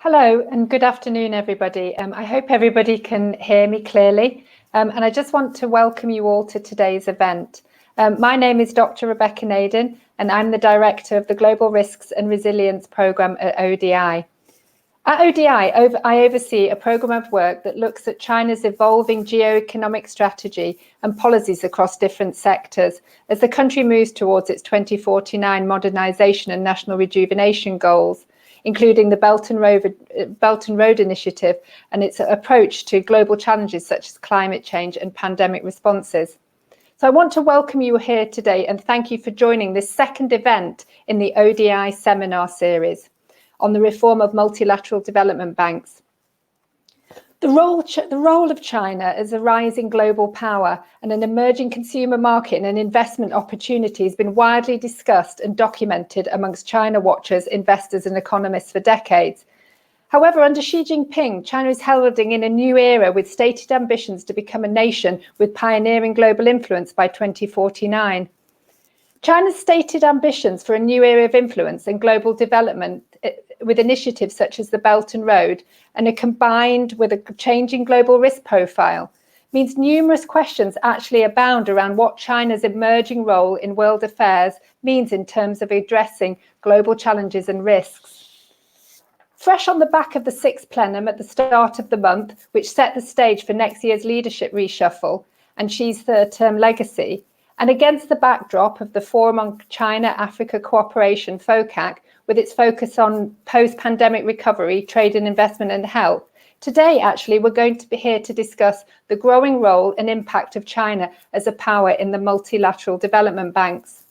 Hello and good afternoon, everybody. I hope everybody can hear me clearly. And I just want to welcome you all to today's event. My name is Dr. Rebecca Nadin, and I'm the Director of the Global Risks and Resilience Programme at ODI. At ODI, I oversee a programme of work that looks at China's evolving geoeconomic strategy and policies across different sectors as the country moves towards its 2049 modernisation and national rejuvenation goals, including the Belt and Road Initiative and its approach to global challenges such as climate change and pandemic responses. So I want to welcome you here today and thank you for joining this second event in the ODI seminar series on the reform of multilateral development banks. The role of China as a rising global power and an emerging consumer market and an investment opportunity has been widely discussed and documented amongst China watchers, investors and economists for decades. However, under Xi Jinping, China is heralding in a new era with stated ambitions to become a nation with pioneering global influence by 2049. China's stated ambitions for a new era of influence and global development with initiatives such as the Belt and Road and are combined with a changing global risk profile means numerous questions actually abound around what China's emerging role in world affairs means in terms of addressing global challenges and risks. Fresh on the back of the 6th plenum at the start of the month, which set the stage for next year's leadership reshuffle and Xi's third-term legacy, and against the backdrop of the Forum on China-Africa Cooperation, FOCAC, with its focus on post-pandemic recovery, trade and investment and health, today actually we're going to be here to discuss the growing role and impact of China as a power in the multilateral development banks.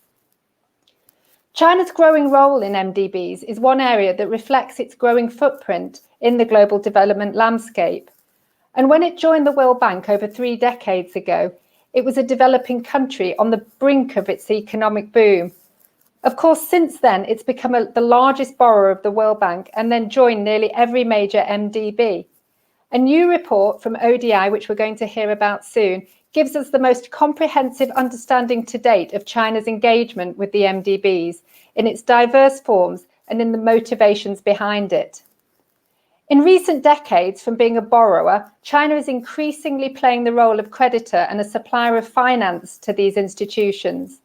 China's growing role in MDBs is one area that reflects its growing footprint in the global development landscape. And when it joined the World Bank over 3 decades ago, it was a developing country on the brink of its economic boom. Of course, since then, it's become the largest borrower of the World Bank and then joined nearly every major MDB. A new report from ODI, which we're going to hear about soon, gives us the most comprehensive understanding to date of China's engagement with the MDBs in its diverse forms and in the motivations behind it. In recent decades, from being a borrower, China is increasingly playing the role of creditor and a supplier of finance to these institutions.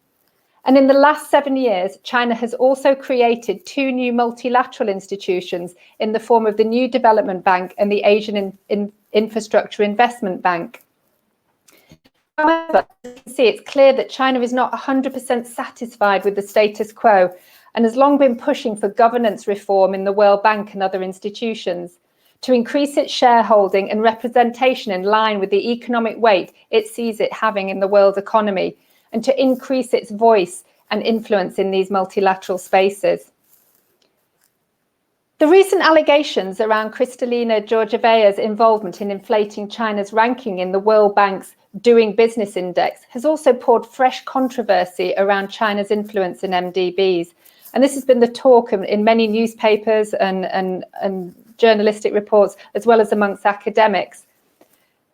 And in the last 7 years, China has also created 2 new multilateral institutions in the form of the New Development Bank and the Asian Infrastructure Investment Bank. However, as you can see, it's clear that China is not 100% satisfied with the status quo and has long been pushing for governance reform in the World Bank and other institutions to increase its shareholding and representation in line with the economic weight it sees it having in the world economy, and to increase its voice and influence in these multilateral spaces. The recent allegations around Kristalina Georgieva's involvement in inflating China's ranking in the World Bank's Doing Business Index has also poured fresh controversy around China's influence in MDBs. And this has been the talk in many newspapers and journalistic reports, as well as amongst academics.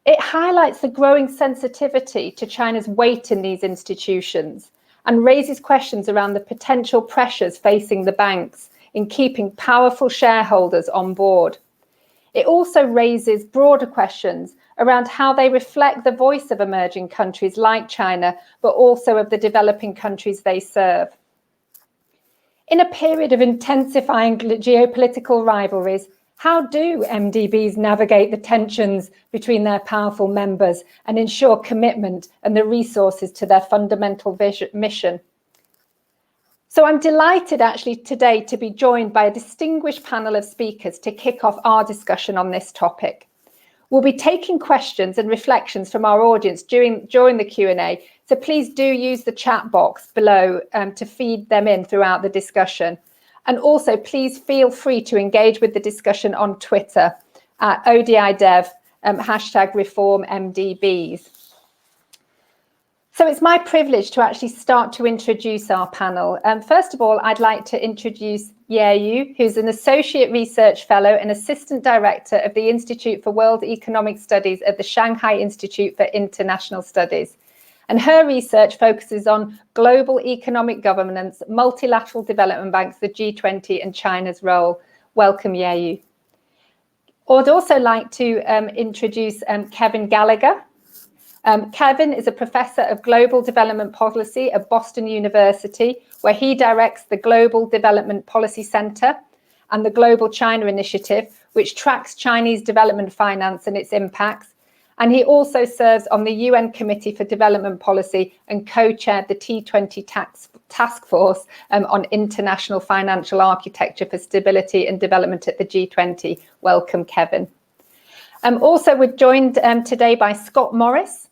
It highlights the growing sensitivity to China's weight in these institutions and raises questions around the potential pressures facing the banks in keeping powerful shareholders on board. It also raises broader questions around how they reflect the voice of emerging countries like China, but also of the developing countries they serve. In a period of intensifying geopolitical rivalries, how do MDBs navigate the tensions between their powerful members and ensure commitment and the resources to their fundamental mission? So I'm delighted actually today to be joined by a distinguished panel of speakers to kick off our discussion on this topic. We'll be taking questions and reflections from our audience during the Q&A, so please do use the chat box below to feed them in throughout the discussion. And also, please feel free to engage with the discussion on Twitter at ODIDev, #ReformMDBs. So it's my privilege to actually start to introduce our panel. First of all, I'd like to introduce Ye, who's an Associate Research Fellow and Assistant Director of the Institute for World Economic Studies at the Shanghai Institute for International Studies. And her research focuses on global economic governance, multilateral development banks, the G20 and China's role. Welcome, Ye. I'd also like to introduce Kevin Gallagher. Kevin is a professor of global development policy at Boston University, where he directs the Global Development Policy Center and the Global China Initiative, which tracks Chinese development finance and its impacts. And he also serves on the UN Committee for Development Policy and co-chaired the T20 Task Force on International Financial Architecture for Stability and Development at the G20. Welcome, Kevin. Also, we're joined today by Scott Morris.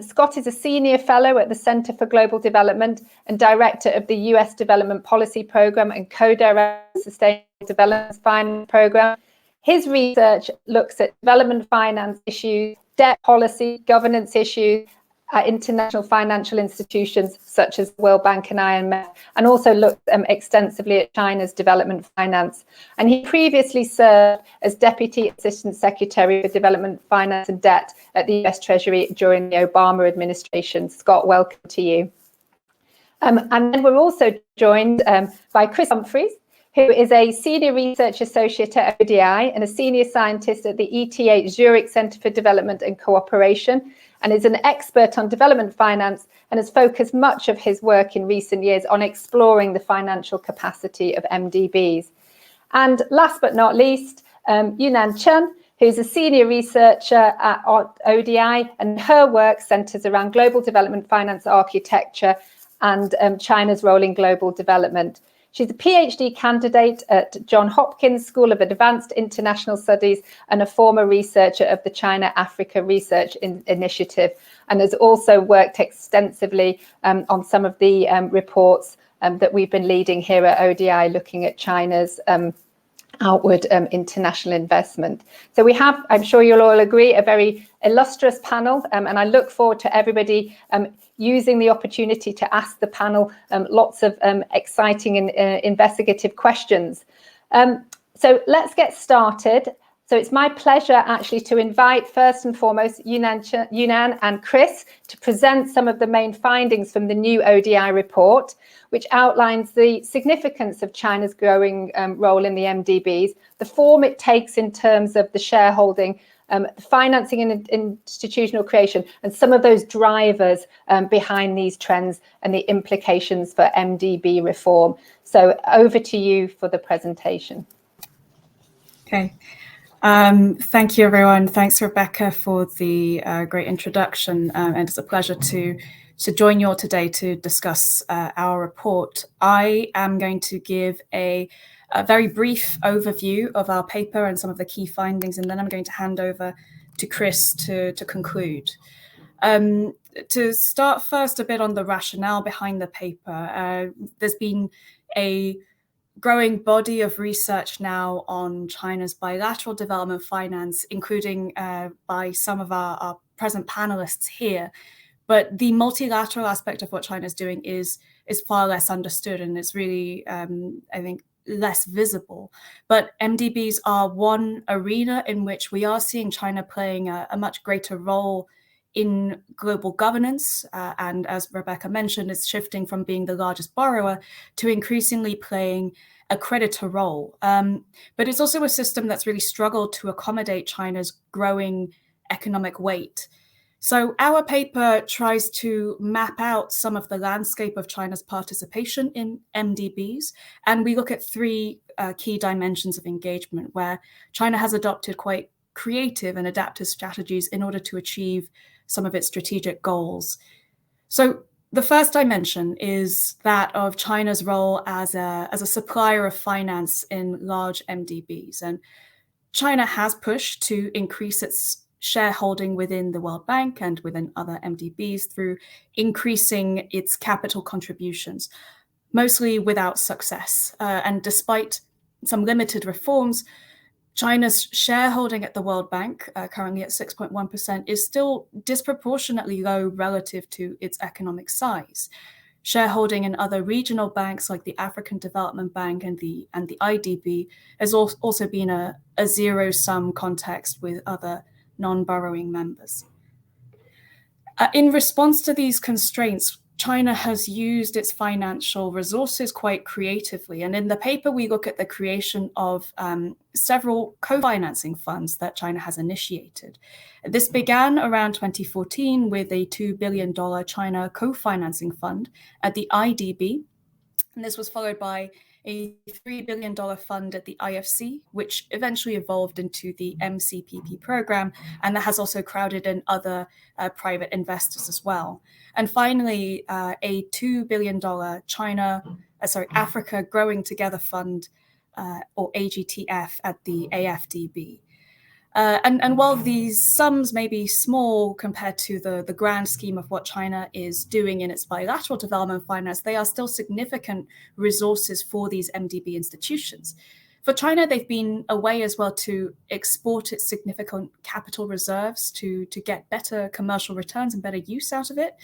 Scott is a senior fellow at the Center for Global Development and director of the US Development Policy Program and co-director of the Sustainable Development Finance Program. His research looks at development finance issues, debt policy, governance issues at international financial institutions such as the World Bank and IMF, and also looked extensively at China's development finance. And he previously served as Deputy Assistant Secretary for Development Finance and Debt at the US Treasury during the Obama administration. Scott, welcome to you. And then we're also joined by Chris Humphrey, who is a Senior Research Associate at ODI and a Senior Scientist at the ETH Zurich Center for Development and Cooperation, and is an expert on development finance and has focused much of his work in recent years on exploring the financial capacity of MDBs. And last but not least, Yunnan Chen, who's a senior researcher at ODI, and her work centers around global development finance architecture and China's role in global development. She's a PhD candidate at Johns Hopkins School of Advanced International Studies and a former researcher of the China-Africa Research Initiative, and has also worked extensively on some of the reports that we've been leading here at ODI, looking at China's outward international investment. So we have, I'm sure you'll all agree, a very illustrious panel, and I look forward to everybody using the opportunity to ask the panel lots of exciting and investigative questions. So let's get started. So it's my pleasure actually to invite first and foremost Yunnan and Chris to present some of the main findings from the new ODI report, which outlines the significance of China's growing role in the MDBs, the form it takes in terms of the shareholding, financing and institutional creation, and some of those drivers behind these trends and the implications for MDB reform. So over to you for the presentation. Okay. Thank you, everyone. Thanks, Rebecca, for the great introduction. And it's a pleasure to join you all today to discuss our report. I am going to give a very brief overview of our paper and some of the key findings, and then I'm going to hand over to Chris to conclude. To start first a bit on the rationale behind the paper, there's been a growing body of research now on China's bilateral development finance, including by some of our present panelists here. But the multilateral aspect of what China's doing is far less understood, and it's really, I think, less visible. But MDBs are one arena in which we are seeing China playing a much greater role in global governance. And as Rebecca mentioned, it's shifting from being the largest borrower to increasingly playing a creditor role. But it's also a system that's really struggled to accommodate China's growing economic weight. So our paper tries to map out some of the landscape of China's participation in MDBs. And we look at three key dimensions of engagement where China has adopted quite creative and adaptive strategies in order to achieve some of its strategic goals. So the first dimension is that of China's role as a supplier of finance in large MDBs. And China has pushed to increase its shareholding within the World Bank and within other MDBs through increasing its capital contributions, mostly without success. And despite some limited reforms, China's shareholding at the World Bank, currently at 6.1%, is still disproportionately low relative to its economic size. Shareholding in other regional banks like the African Development Bank and the IDB has also been a zero-sum context with other non-borrowing members. In response to these constraints, China has used its financial resources quite creatively. And in the paper, we look at the creation of several co-financing funds that China has initiated. This began around 2014 with a $2 billion China co-financing fund at the IDB. And this was followed by a $3 billion fund at the IFC, which eventually evolved into the MCPP program, and that has also crowded in other private investors as well. And finally, a $2 billion Africa Growing Together Fund, or AGTF, at the AFDB. And while these sums may be small compared to the grand scheme of what China is doing in its bilateral development finance, they are still significant resources for these MDB institutions. For China, they've been a way as well to export its significant capital reserves to get better commercial returns and better use out of it.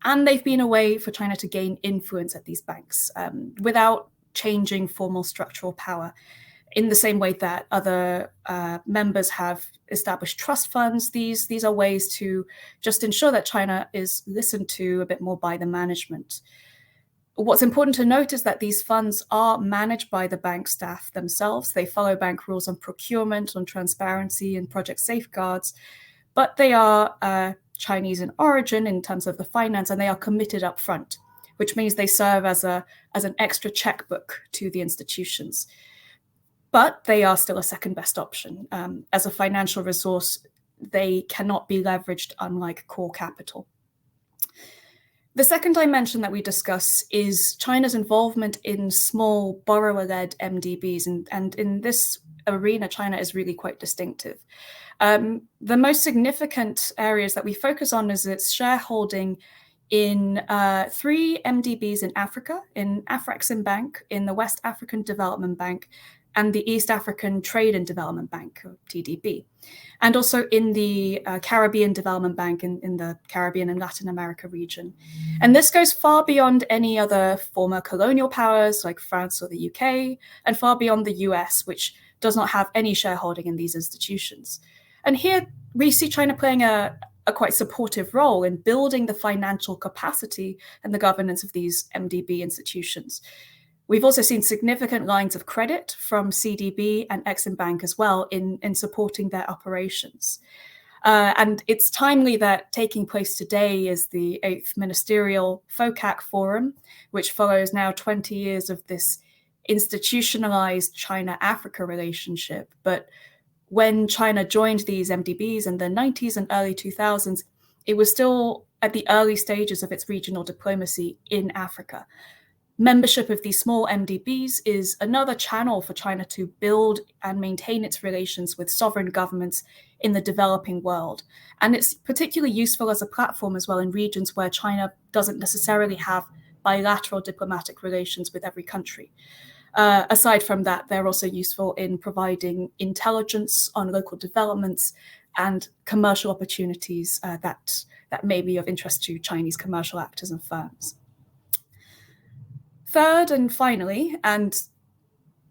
And they've been a way for China to gain influence at these banks without changing formal structural power. In the same way that other members have established trust funds, these are ways to just ensure that China is listened to a bit more by the management. What's important to note is that these funds are managed by the bank staff themselves. They follow bank rules on procurement, on transparency, and project safeguards, but they are Chinese in origin in terms of the finance, and they are committed up front, which means they serve as an extra checkbook to the institutions. But they are still a second best option. As a financial resource, they cannot be leveraged, unlike core capital. The second dimension that we discuss is China's involvement in small borrower-led MDBs. And in this arena, China is really quite distinctive. The most significant areas that we focus on is its shareholding in 3 MDBs in Africa, in Afreximbank, in the West African Development Bank, and the East African Trade and Development Bank, or TDB, and also in the Caribbean Development Bank in the Caribbean and Latin America region. And this goes far beyond any other former colonial powers like France or the UK, and far beyond the US, which does not have any shareholding in these institutions. And here we see China playing a quite supportive role in building the financial capacity and the governance of these MDB institutions. We've also seen significant lines of credit from CDB and Exim Bank as well in supporting their operations. And it's timely that taking place today is the 8th Ministerial FOCAC Forum, which follows now 20 years of this institutionalized China-Africa relationship. But when China joined these MDBs in the 90s and early 2000s, it was still at the early stages of its regional diplomacy in Africa. Membership of these small MDBs is another channel for China to build and maintain its relations with sovereign governments in the developing world. And it's particularly useful as a platform as well in regions where China doesn't necessarily have bilateral diplomatic relations with every country. Aside from that, they're also useful in providing intelligence on local developments and commercial opportunities that may be of interest to Chinese commercial actors and firms. Third and finally, and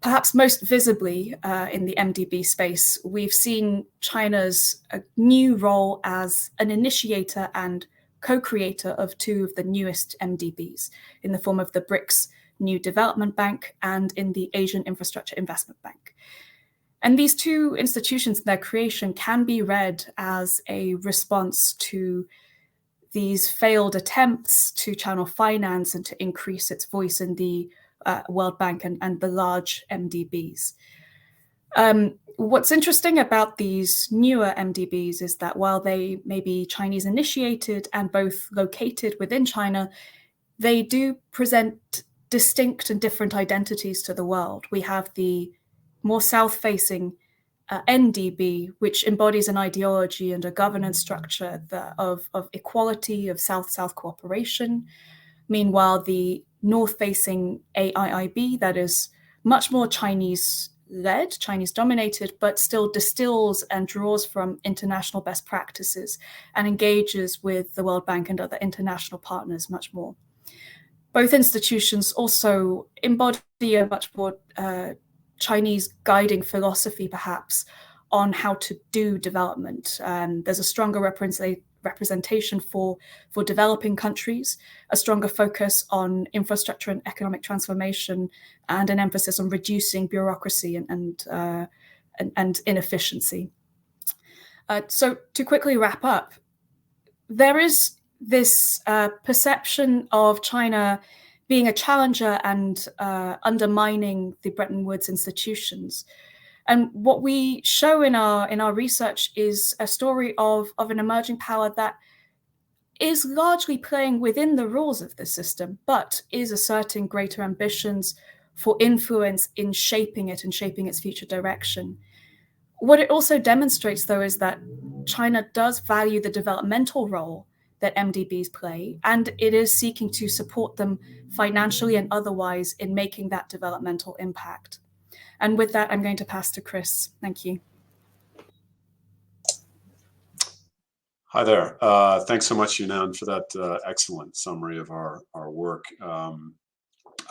perhaps most visibly in the MDB space, we've seen China's new role as an initiator and co-creator of 2 of the newest MDBs in the form of the BRICS New Development Bank and in the Asian Infrastructure Investment Bank. And these 2 institutions, their creation can be read as a response to these failed attempts to channel finance and to increase its voice in the World Bank and the large MDBs. What's interesting about these newer MDBs is that while they may be Chinese initiated and both located within China, they do present distinct and different identities to the world. We have the more south-facing NDB, which embodies an ideology and a governance structure of equality, of South-South cooperation. Meanwhile, the north-facing AIIB, that is much more Chinese-led, Chinese-dominated, but still distills and draws from international best practices and engages with the World Bank and other international partners much more. Both institutions also embody a much more Chinese guiding philosophy, perhaps, on how to do development. There's a stronger representation for developing countries, a stronger focus on infrastructure and economic transformation, and an emphasis on reducing bureaucracy and inefficiency. So to quickly wrap up, there is this perception of China being a challenger and undermining the Bretton Woods institutions. And what we show in our research is a story of an emerging power that is largely playing within the rules of the system, but is asserting greater ambitions for influence in shaping it and shaping its future direction. What it also demonstrates, though, is that China does value the developmental role that MDBs play, and it is seeking to support them financially and otherwise in making that developmental impact. And with that, I'm going to pass to Chris. Thank you. Hi there. Thanks so much, Yunnan, for that excellent summary of our work. I'm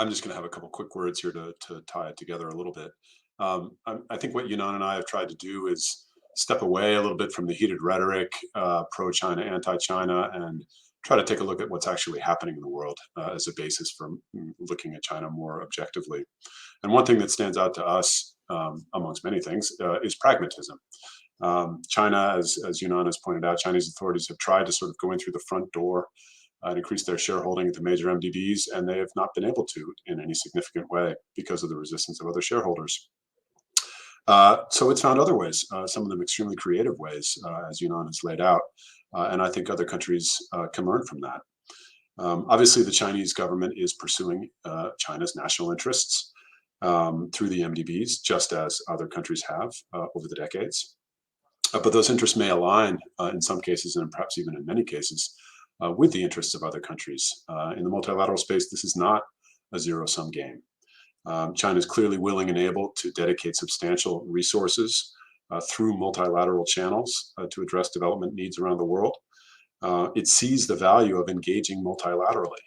just going to have a couple quick words here to tie it together a little bit. I think what Yunnan and I have tried to do is step away a little bit from the heated rhetoric, pro-China, anti-China, and try to take a look at what's actually happening in the world as a basis for looking at China more objectively. And one thing that stands out to us, amongst many things, is pragmatism. China, as Yunnan has pointed out, Chinese authorities have tried to sort of go in through the front door and increase their shareholding at the major MDBs, and they have not been able to in any significant way because of the resistance of other shareholders. So it's found other ways, some of them extremely creative ways, as Yunnan has laid out, and I think other countries can learn from that. Obviously, the Chinese government is pursuing China's national interests through the MDBs, just as other countries have over the decades. But those interests may align in some cases, and perhaps even in many cases, with the interests of other countries. In the multilateral space, this is not a zero-sum game. China is clearly willing and able to dedicate substantial resources through multilateral channels to address development needs around the world. It sees the value of engaging multilaterally.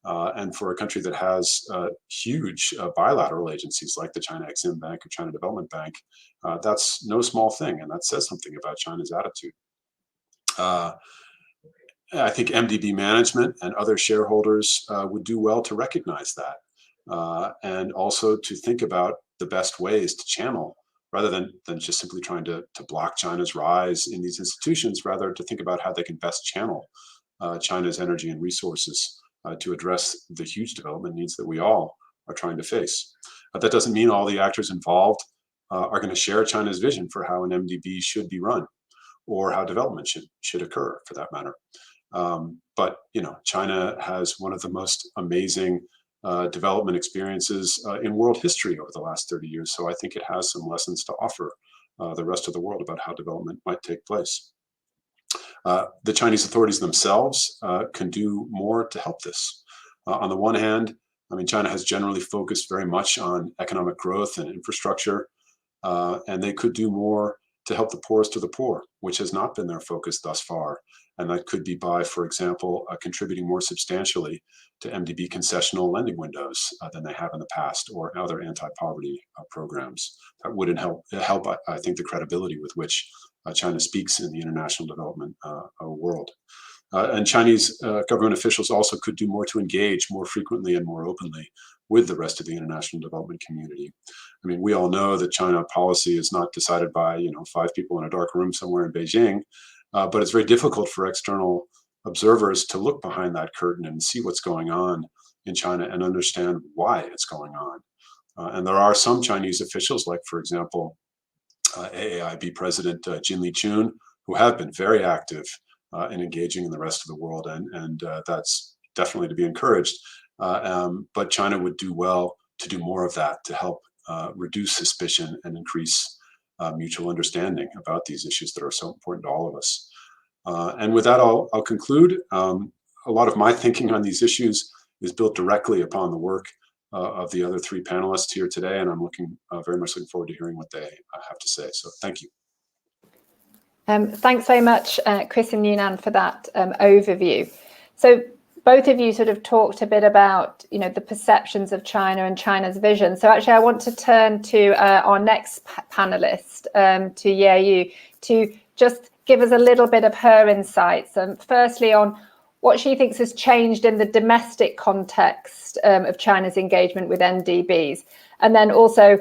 And for a country that has huge bilateral agencies like the China Exim Bank or China Development Bank, that's no small thing, and that says something about China's attitude. I think MDB management and other shareholders would do well to recognize that. And also to think about the best ways to channel, rather than just simply trying to block China's rise in these institutions, rather to think about how they can best channel China's energy and resources to address the huge development needs that we all are trying to face. But that doesn't mean all the actors involved are going to share China's vision for how an MDB should be run, or how development should occur, for that matter. But China has one of the most amazing development experiences in world history over the last 30 years. So I think it has some lessons to offer the rest of the world about how development might take place. The Chinese authorities themselves can do more to help this. On the one hand, I mean, China has generally focused very much on economic growth and infrastructure, and they could do more to help the poorest of the poor, which has not been their focus thus far. And that could be by, for example, contributing more substantially to MDB concessional lending windows than they have in the past, or other anti-poverty programs. That would help, I think, the credibility with which China speaks in the international development world. And Chinese government officials also could do more to engage more frequently and more openly with the rest of the international development community. I mean, we all know that China policy is not decided by 5 people in a dark room somewhere in Beijing, but it's very difficult for external observers to look behind that curtain and see what's going on in China and understand why it's going on. And there are some Chinese officials, like, for example, AAIB President Jin Liqun, who have been very active in engaging in the rest of the world, and that's definitely to be encouraged. But China would do well to do more of that to help reduce suspicion and increase mutual understanding about these issues that are so important to all of us. And with that, I'll conclude. A lot of my thinking on these issues is built directly upon the work of the other 3 panelists here today, and I'm very much looking forward to hearing what they have to say. So thank you. Thanks very much, Chris and Yunnan, for that overview. So both of you sort of talked a bit about, the perceptions of China and China's vision. So actually, I want to turn to our next panelist, to Ye Yu, to just give us a little bit of her insights. Firstly, on what she thinks has changed in the domestic context of China's engagement with MDBs. And then also,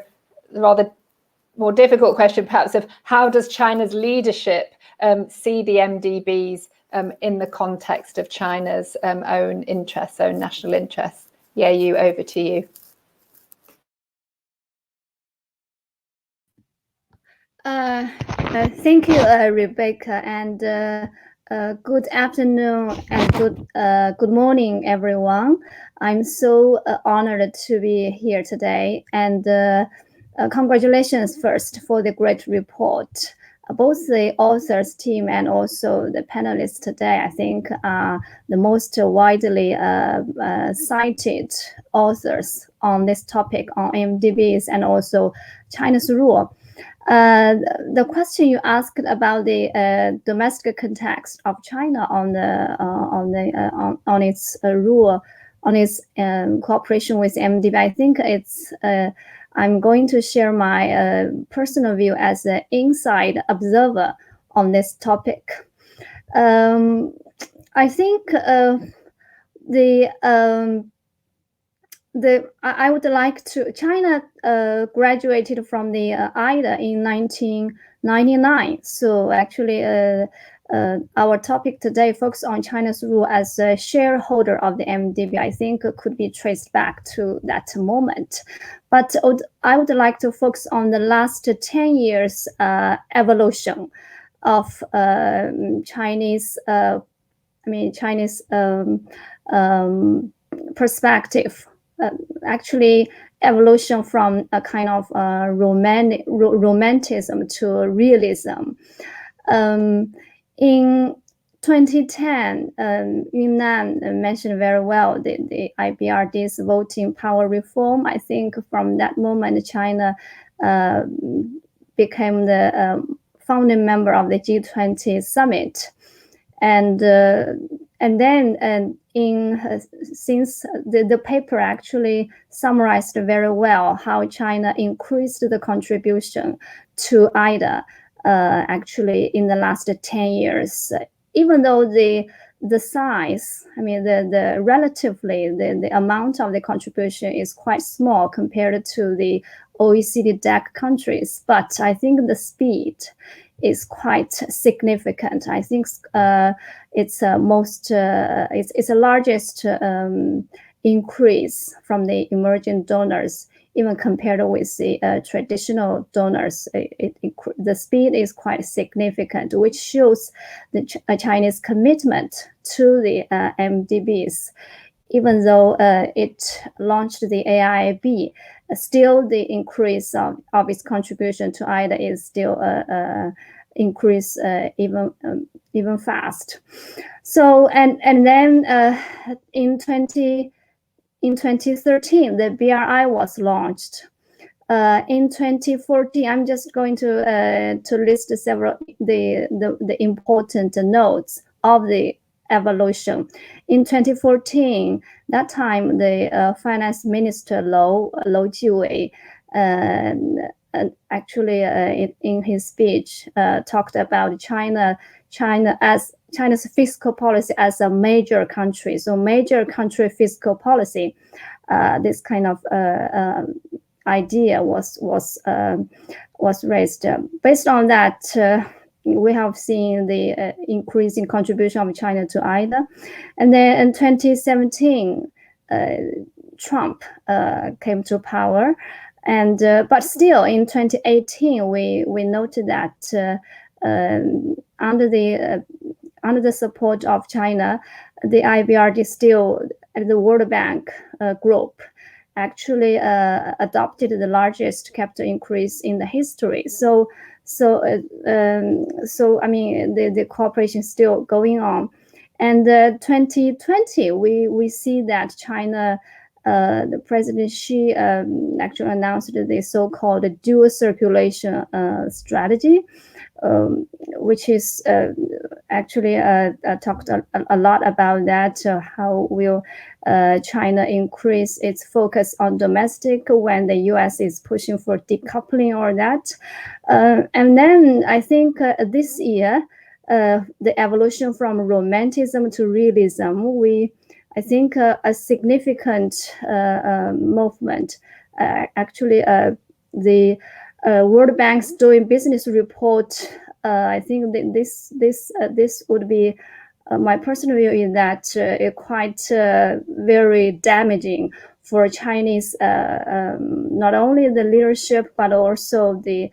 the rather more difficult question perhaps, of how does China's leadership see the MDBs in the context of China's own interests, own national interests? Yu, over to you. Thank you, Rebecca, and good afternoon and good morning, everyone. I'm so honored to be here today, and congratulations first for the great report. Both the authors team and also the panelists today, I think, are the most widely cited authors on this topic on MDBs and also China's role. The question you asked about the domestic context of China on its rule, on its cooperation with MDB, I think it's. I'm going to share my personal view as an inside observer on this topic. I think I would like to. China graduated from the IDA in 1999. So actually, our topic today focuses on China's role as a shareholder of the MDB. I think could be traced back to that moment. But I would like to focus on the last 10 years evolution of Chinese. Chinese perspective. Actually, evolution from a kind of romanticism to realism. In 2010, Yunnan mentioned very well the IBRD's voting power reform. I think from that moment, China became the founding member of the G20 summit, and then since the paper actually summarized very well how China increased the contribution to IDA actually in the last 10 years, even though the size, the relatively the amount of the contribution is quite small compared to the OECD DAC countries, but I think the speed is quite significant. I think it's the largest increase from the emerging donors, even compared with the traditional donors. The speed is quite significant, which shows the Chinese commitment to the MDBs. Even though it launched the AIIB, still the increase of its contribution to IDA is still increase even fast. So and then in 2013 the BRI was launched. In 2014, I'm just going to list several the important notes of the evolution. In 2014, that time the finance minister Lou Jiwei actually in his speech talked about China's fiscal policy as a major country. So major country fiscal policy, this kind of idea was raised. Based on that, we have seen the increasing contribution of China to IDA. And then in 2017, Trump came to power. And but still in 2018, we noted that under the support of China, the IBRD still at the World Bank group actually adopted the largest capital increase in the history. So the cooperation is still going on. And 2020, we see that China, the President Xi actually announced the so-called dual circulation strategy, which is actually talked a lot about that. How will China increase its focus on domestic when the US is pushing for decoupling or that? And then I think this year, the evolution from romanticism to realism, I think a significant movement. Actually, the World Bank's Doing Business report. I think that this would be my personal view is that quite very damaging for Chinese, not only the leadership but also the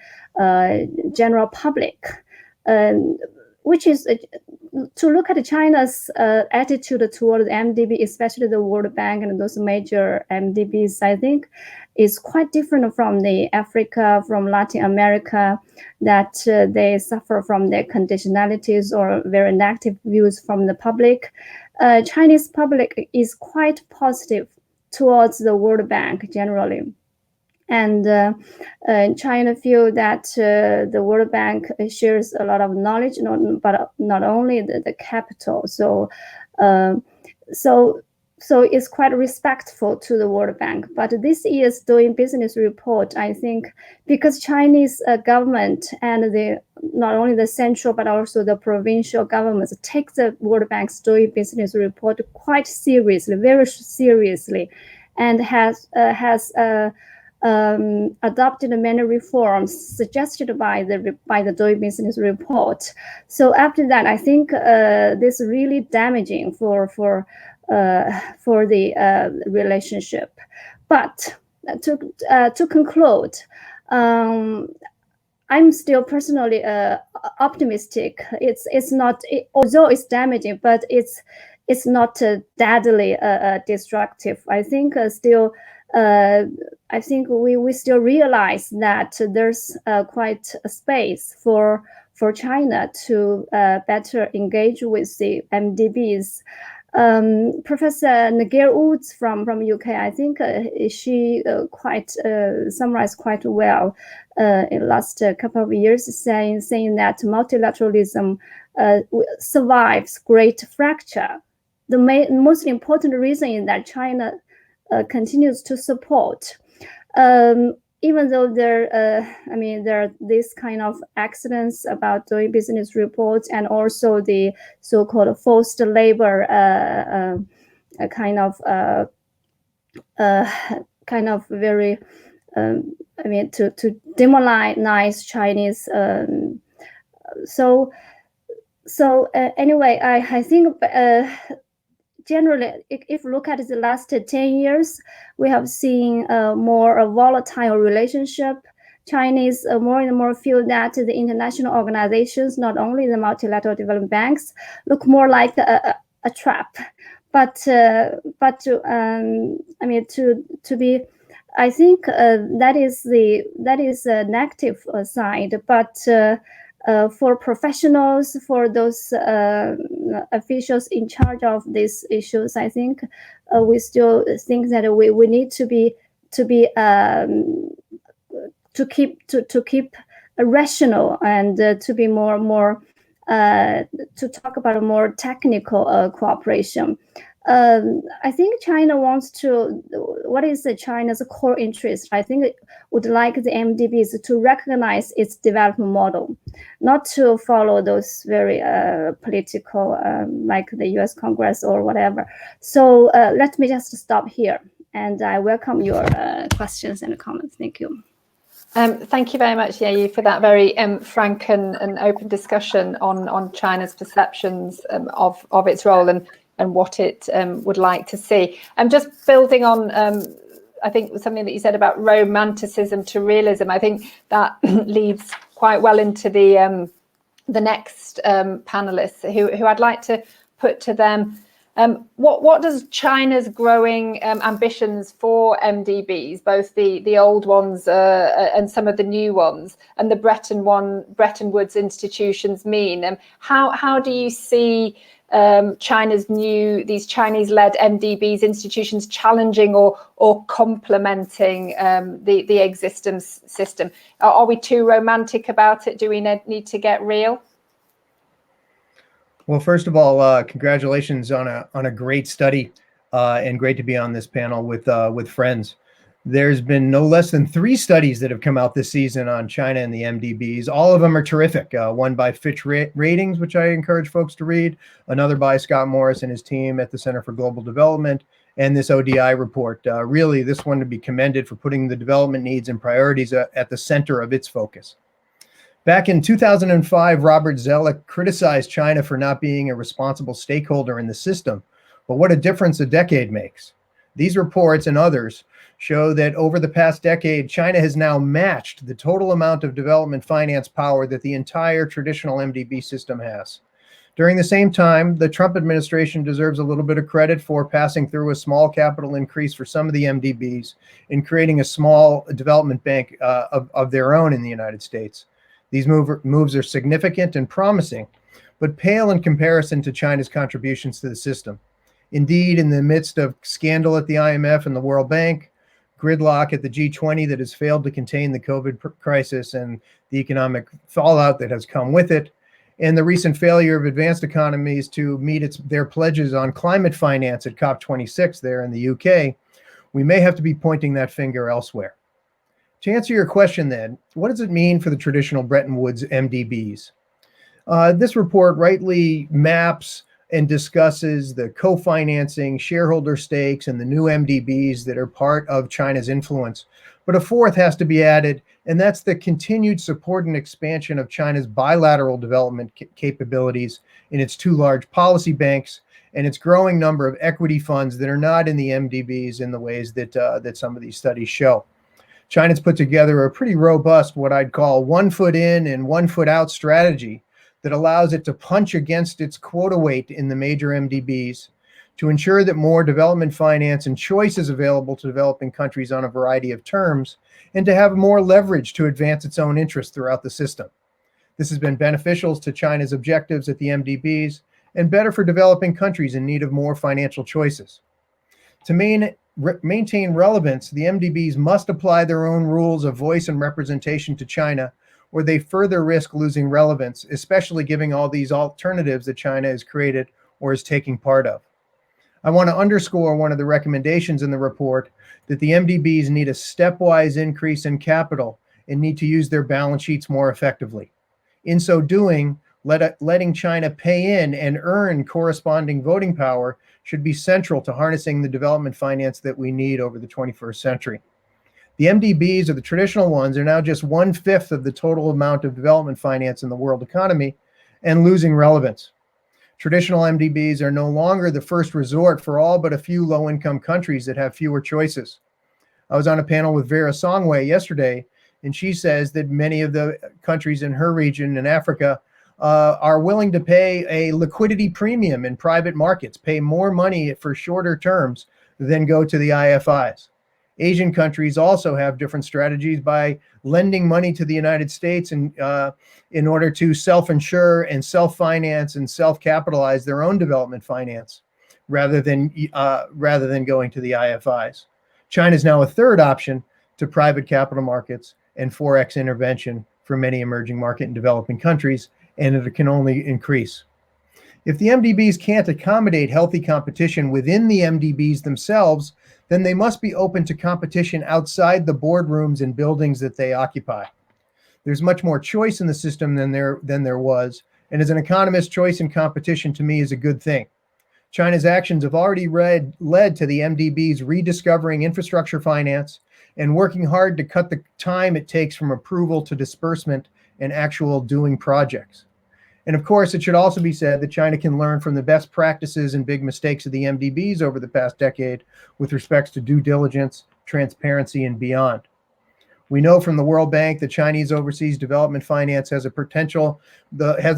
general public, which is to look at China's attitude toward the MDB, especially the World Bank and those major MDBs. I think is quite different from the Africa, from Latin America, that they suffer from their conditionalities or very negative views from the public. Chinese public is quite positive towards the World Bank generally. And China feel that the World Bank shares a lot of knowledge, but not only the capital. So it's quite respectful to the World Bank. But this year's Doing Business report, I think, because Chinese government and not only the central but also the provincial governments take the World Bank's Doing Business report quite seriously, very seriously, and has adopted many reforms suggested by the Doing Business report. So after that, I think this is really damaging for the relationship. But to conclude, I'm still personally optimistic. It's not, although it's damaging, but it's not deadly destructive. I think still. I think we still realize that there's quite a space for China to better engage with the MDBs. Professor Nagir Woods from UK, I think she quite summarized quite well in the last couple of years, saying that multilateralism survives great fracture. The most important reason is that China continues to support, even though there are this kind of accidents about Doing Business reports and also the so-called forced labor kind of very to demonize Chinese. Anyway, I think. Generally, if you look at the last 10 years, we have seen a more volatile relationship. Chinese more and more feel that the international organizations, not only the multilateral development banks, look more like a trap. But to be, I think that is a negative side. But for professionals, for those officials in charge of these issues, I think we still think that we need to keep rational and to be more to talk about a more technical cooperation. I think China wants to. What is China's core interest? I think it would like the MDBs to recognize its development model, not to follow those very political, like the U.S. Congress or whatever. So let me just stop here, and I welcome your questions and comments. Thank you. Thank you very much, Yayi, for that very frank and open discussion on China's perceptions of its role and what it would like to see. Just building on, I think something that you said about romanticism to realism. I think that leads quite well into the next panelists, who I'd like to put to them. What does China's growing ambitions for MDBs, both the old ones and some of the new ones, and the Bretton Woods institutions mean? How do you see these Chinese-led MDBs institutions challenging or complementing the existing system? Are we too romantic about it? Do we need to get real? Well, first of all, congratulations on a great study, and great to be on this panel with friends. There's been no less than 3 studies that have come out this season on China and the MDBs. All of them are terrific. One by Fitch Ratings, which I encourage folks to read. Another by Scott Morris and his team at the Center for Global Development. And this ODI report, really this one to be commended for putting the development needs and priorities at the center of its focus. Back in 2005, Robert Zoellick criticized China for not being a responsible stakeholder in the system. But what a difference a decade makes. These reports and others show that over the past decade, China has now matched the total amount of development finance power that the entire traditional MDB system has. During the same time, the Trump administration deserves a little bit of credit for passing through a small capital increase for some of the MDBs and creating a small development bank of their own in the United States. These moves are significant and promising, but pale in comparison to China's contributions to the system. Indeed, in the midst of scandal at the IMF and the World Bank, gridlock at the G20 that has failed to contain the COVID crisis and the economic fallout that has come with it, and the recent failure of advanced economies to meet their pledges on climate finance at COP26 there in the UK, we may have to be pointing that finger elsewhere. To answer your question then, what does it mean for the traditional Bretton Woods MDBs? This report rightly maps and discusses the co-financing, shareholder stakes, and the new MDBs that are part of China's influence. But a fourth has to be added, and that's the continued support and expansion of China's bilateral development capabilities in its 2 large policy banks and its growing number of equity funds that are not in the MDBs in the ways that some of these studies show. China's put together a pretty robust, what I'd call 1 foot in and 1 foot out strategy that allows it to punch against its quota weight in the major MDBs to ensure that more development finance and choice is available to developing countries on a variety of terms, and to have more leverage to advance its own interests throughout the system. This has been beneficial to China's objectives at the MDBs and better for developing countries in need of more financial choices. To maintain relevance, the MDBs must apply their own rules of voice and representation to China, or they further risk losing relevance, especially given all these alternatives that China has created or is taking part of. I want to underscore one of the recommendations in the report that the MDBs need a stepwise increase in capital and need to use their balance sheets more effectively. In so doing, letting China pay in and earn corresponding voting power should be central to harnessing the development finance that we need over the 21st century. The MDBs, or the traditional ones, are now just 1/5 of the total amount of development finance in the world economy and losing relevance. Traditional MDBs are no longer the first resort for all but a few low-income countries that have fewer choices. I was on a panel with Vera Songway yesterday, and she says that many of the countries in her region in Africa are willing to pay a liquidity premium in private markets, pay more money for shorter terms than go to the IFIs. Asian countries also have different strategies by lending money to the United States in order to self-insure and self-finance and self-capitalize their own development finance rather than going to the IFIs. China is now a third option to private capital markets and Forex intervention for many emerging market and developing countries, and it can only increase. If the MDBs can't accommodate healthy competition within the MDBs themselves, then they must be open to competition outside the boardrooms and buildings that they occupy. There's much more choice in the system than there was, and as an economist, choice and competition to me is a good thing. China's actions have already led to the MDBs rediscovering infrastructure finance and working hard to cut the time it takes from approval to disbursement and actual doing projects. And of course, it should also be said that China can learn from the best practices and big mistakes of the MDBs over the past decade with respects to due diligence, transparency, and beyond. We know from the World Bank that Chinese overseas development finance has the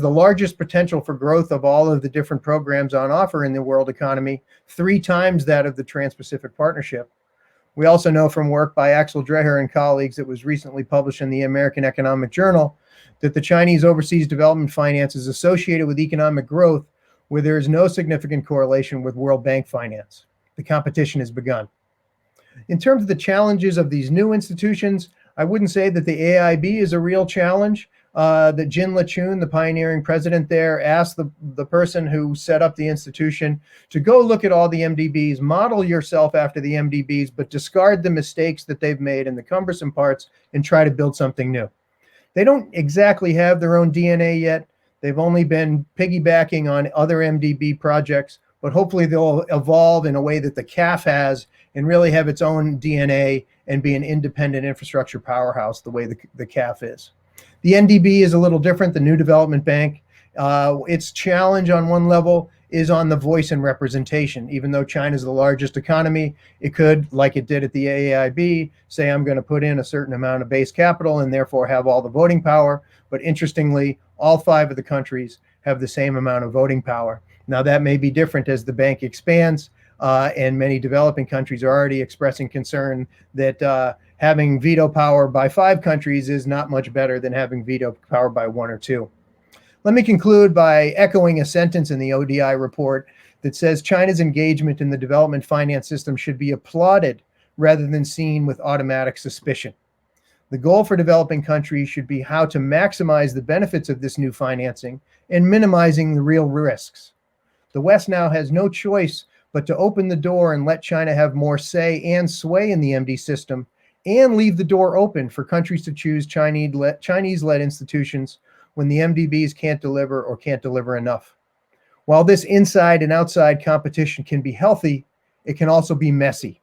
largest potential for growth of all of the different programs on offer in the world economy, 3 times that of the Trans-Pacific Partnership. We also know from work by Axel Dreher and colleagues that was recently published in the American Economic Journal that the Chinese overseas development finance is associated with economic growth where there is no significant correlation with World Bank finance. The competition has begun. In terms of the challenges of these new institutions, I wouldn't say that the AIB is a real challenge. that Yunnan Chen, the pioneering president there, asked the person who set up the institution to go look at all the MDBs, model yourself after the MDBs, but discard the mistakes that they've made and the cumbersome parts and try to build something new. They don't exactly have their own DNA yet. They've only been piggybacking on other MDB projects, but hopefully they'll evolve in a way that the CAF has and really have its own DNA and be an independent infrastructure powerhouse the way the CAF is. The NDB is a little different, the New Development Bank. Its challenge on one level is on the voice and representation. Even though China is the largest economy, it could, like it did at the AIIB, say I'm going to put in a certain amount of base capital and therefore have all the voting power. But interestingly, all 5 of the countries have the same amount of voting power. Now that may be different as the bank expands, and many developing countries are already expressing concern that having veto power by 5 countries is not much better than having veto power by 1 or 2. Let me conclude by echoing a sentence in the ODI report that says China's engagement in the development finance system should be applauded rather than seen with automatic suspicion. The goal for developing countries should be how to maximize the benefits of this new financing and minimizing the real risks. The West now has no choice but to open the door and let China have more say and sway in the MD system, and leave the door open for countries to choose Chinese-led institutions when the MDBs can't deliver or can't deliver enough. While this inside and outside competition can be healthy, it can also be messy.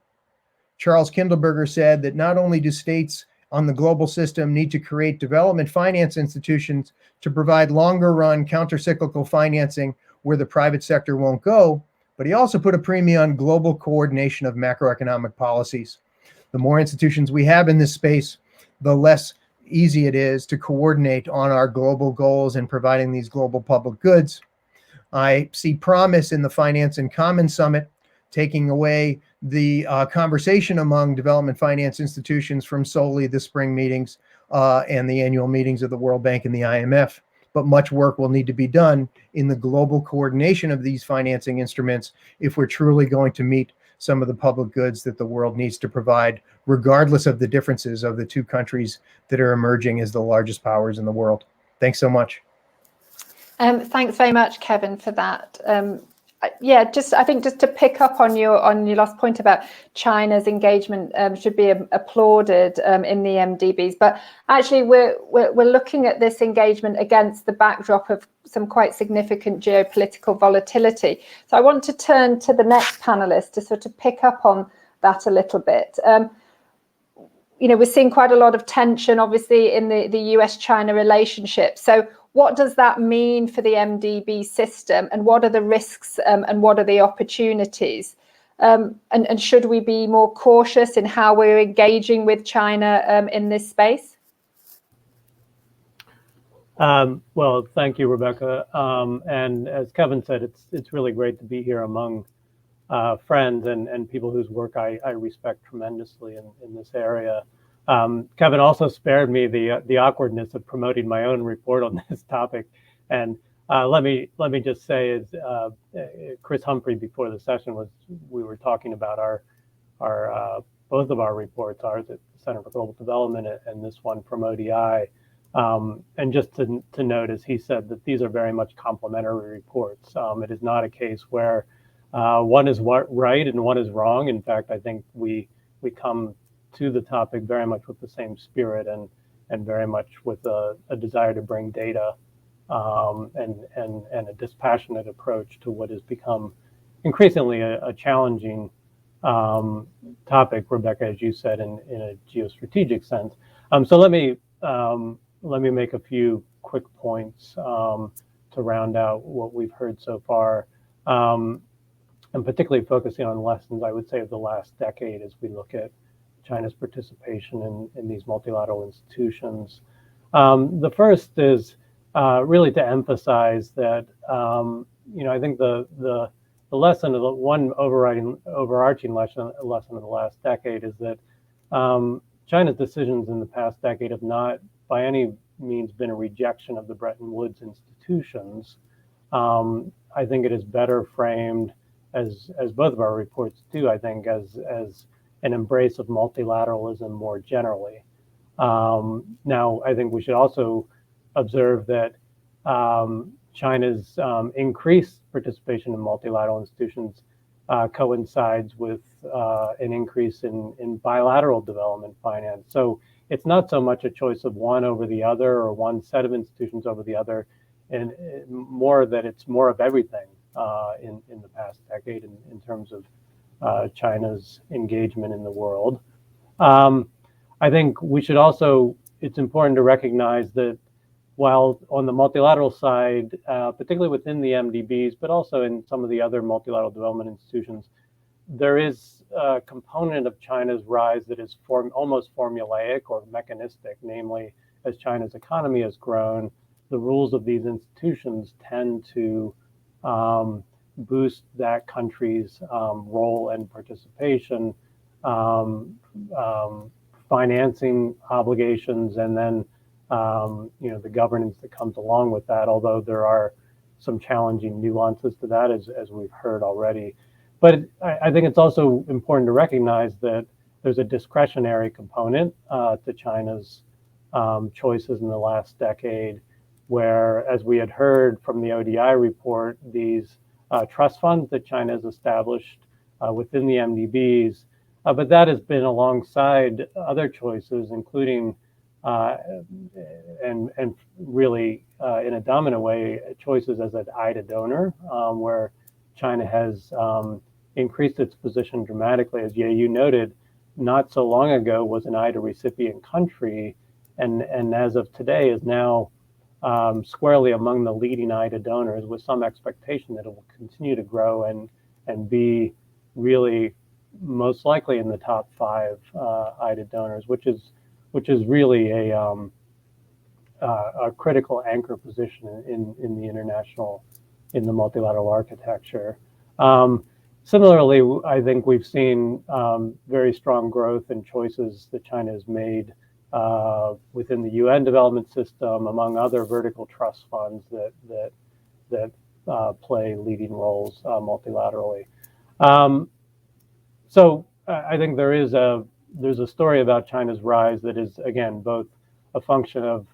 Charles Kindleberger said that not only do states on the global system need to create development finance institutions to provide longer-run counter-cyclical financing where the private sector won't go, but he also put a premium on global coordination of macroeconomic policies. The more institutions we have in this space, the less easy it is to coordinate on our global goals and providing these global public goods. I see promise in the Finance in Common Summit, taking away the conversation among development finance institutions from solely the spring meetings and the annual meetings of the World Bank and the IMF. But much work will need to be done in the global coordination of these financing instruments if we're truly going to meet some of the public goods that the world needs to provide, regardless of the differences of the 2 countries that are emerging as the largest powers in the world. Thanks so much. Thanks very much, Kevin, for that. Yeah, I think just to pick up on your last point about China's engagement should be applauded in the MDBs, but actually we're looking at this engagement against the backdrop of some quite significant geopolitical volatility. So I want to turn to the next panelist to sort of pick up on that a little bit. We're seeing quite a lot of tension, obviously, in the US-China relationship. So what does that mean for the MDB system, and what are the risks and what are the opportunities? And should we be more cautious in how we're engaging with China in this space? Well, thank you, Rebecca. And as Kevin said, it's really great to be here among friends and people whose work I respect tremendously in this area. Kevin also spared me the awkwardness of promoting my own report on this topic. And let me just say, is Chris Humphrey before the session we were talking about our both of our reports, ours at the Center for Global Development and this one from ODI. And just to note, as he said, that these are very much complementary reports. It is not a case where one is right and one is wrong. In fact, I think we come to the topic very much with the same spirit and very much with a desire to bring data and a dispassionate approach to what has become increasingly a challenging topic, Rebecca, as you said, in a geostrategic sense. So let me make a few quick points to round out what we've heard so far, and particularly focusing on lessons, I would say, of the last decade as we look at China's participation in these multilateral institutions. The first is really to emphasize that I think the lesson of the one overarching lesson of the last decade is that China's decisions in the past decade have not by any means been a rejection of the Bretton Woods institutions. I think it is better framed as both of our reports do, I think, as an embrace of multilateralism more generally. Now, I think we should also observe that China's increased participation in multilateral institutions coincides with an increase in bilateral development finance. So it's not so much a choice of one over the other or one set of institutions over the other, and more that it's more of everything in the past decade in terms of China's engagement in the world. I think we should also, it's important to recognize that while on the multilateral side, particularly within the MDBs, but also in some of the other multilateral development institutions, there is a component of China's rise that is almost formulaic or mechanistic, namely, as China's economy has grown, the rules of these institutions tend to boost that country's role and participation, financing obligations, and then the governance that comes along with that, although there are some challenging nuances to that, as we've heard already. But I think it's also important to recognize that there's a discretionary component to China's choices in the last decade, where, as we had heard from the ODI report, these trust funds that China has established within the MDBs, but that has been alongside other choices, including and really in a dominant way, choices as an IDA donor, where China has increased its position dramatically. As you noted, not so long ago was an IDA recipient country, and as of today is now squarely among the leading IDA donors, with some expectation that it will continue to grow and be really most likely in the top 5 IDA donors, which is really a critical anchor position in the international, in the multilateral architecture. Similarly, I think we've seen very strong growth in choices that China has made within the UN development system, among other vertical trust funds that play leading roles multilaterally. So I think there's a story about China's rise that is, again, both a function of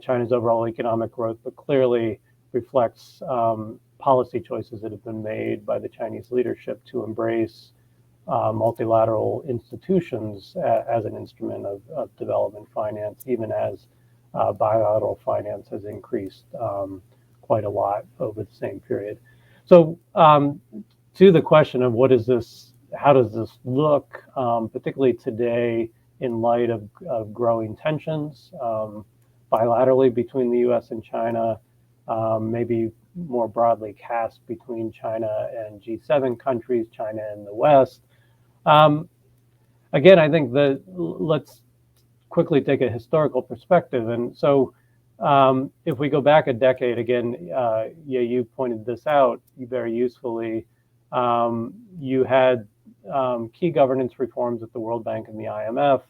China's overall economic growth, but clearly reflects policy choices that have been made by the Chinese leadership to embrace multilateral institutions as an instrument of development finance, even as bilateral finance has increased quite a lot over the same period. So to the question of what is this, how does this look, particularly today in light of growing tensions bilaterally between the US and China, maybe more broadly cast between China and G7 countries, China and the West. Again, I think that let's quickly take a historical perspective. And so if we go back a decade, again, you pointed this out very usefully. You had key governance reforms at the World Bank and the IMF.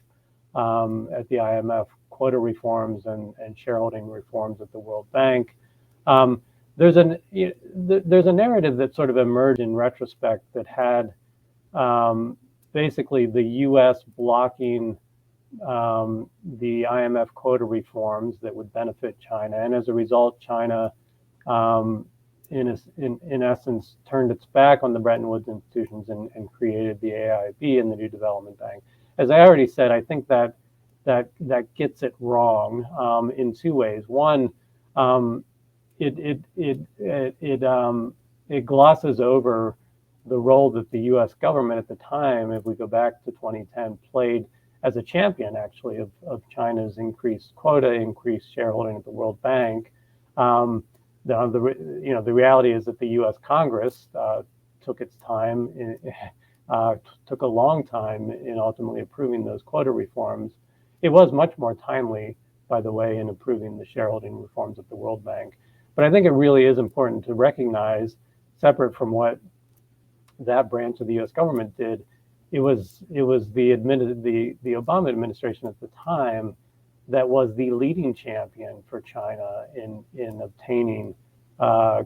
At the IMF, quota reforms and shareholding reforms at the World Bank. There's a narrative that sort of emerged in retrospect that had basically the U.S. blocking the IMF quota reforms that would benefit China, and as a result, China, in essence, turned its back on the Bretton Woods institutions and created the AIIB and the New Development Bank. As I already said, I think that gets it wrong in 2 ways. One, it glosses over the role that the U.S. government at the time, if we go back to 2010, played as a champion, actually, of China's increased quota, increased shareholding at the World Bank. The reality is that the U.S. Congress took its time, took a long time in ultimately approving those quota reforms. It was much more timely, by the way, in approving the shareholding reforms at the World Bank. But I think it really is important to recognize, separate from what that branch of the U.S. government did, it was the Obama administration at the time that was the leading champion for China in obtaining